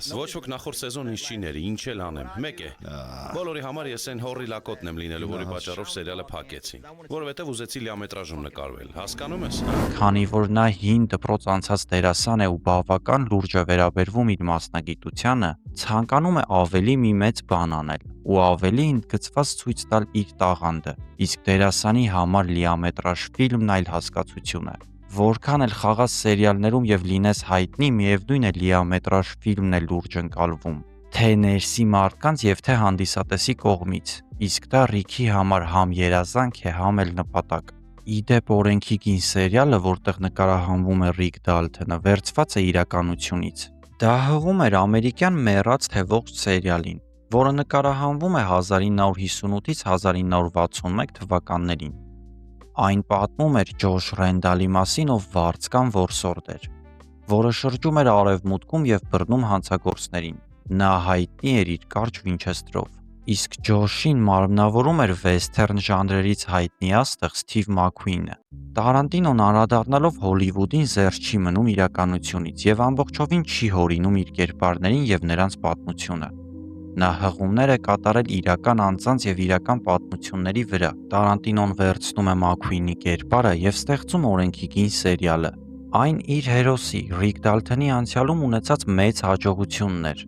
Ոչ ոք նախորդ սեզոն ինձ չի ների, ինչ էլ անեմ, մեկ է։ Բոլորի համար ես այն հորի լակոտն եմ լինելու, որի պատճառով սերիալը փակեցին, որովհետև ուզեցի լիամետրաժում նկարվել, հասկանում ես։ Քանի որ նա հին դպրոց անցած դերասան է ու բավական լուրջ է վերաբերվում իր մասնագիտությանը, ցանկանում է ավելի մի մեծ բան անել ու ավելի ընդգծված ցույց տալ իր տաղանդը, իսկ դերասանի համար լիամետրաժ ֆիլմն այլ հասկացություն է։ Որքան էլ խաղաս սերիալներում եւ լինես հայտնի, միևնույն է լիամետրաժ ֆիլմն է լուրջ ընկալվում, թե ներսի մարդկանց եւ թե հանդիսատեսի կողմից, իսկ դա Ռիքի համար համ երազանք է, համ էլ նպատակ։ Իդեպ օրենքի կին սերիալը, որտեղ նկարահանվում է Ռիկ Դալթոնը, վերցված է իրականությունից։ Դա հղում էր ամերիկյան մեռած թե ողջ սերիալին, որը նկարահանվում է 1958-ից 1961 թվականներին։ Այն պատմում էր Ջոշ Ռենդալի մասին, ով վարձկան որսորդ էր, որը շրջում էր արևմուտքում եւ բռնում հանցագործներին։ Նա հայտնի էր իր կարճ Վինչեստրով, իսկ Ջոշին մարմնավորում էր վեսթերն ժանրերից հայտնի աստղ Սթիվ Մաքքուինը։ Տարանտինոն անդրադառնալով Հոլիվուդին զերծ չի մնում իրականությունից եւ ամբողջովին չի հորինում իր կերպարներին եւ նրանց պատմությունը։ Նա հղումներ է կատարել իրական անձանց եւ իրական պատմությունների վրա։ Տարանտինոն վերցնում է Մաքքուինի կերպարը եւ ստեղծում օրենքի կին սերիալը։ Այն իր հերոսի Ռիկ Դալթոնի անցյալում ունեցած մեծ հաջողությունն էր,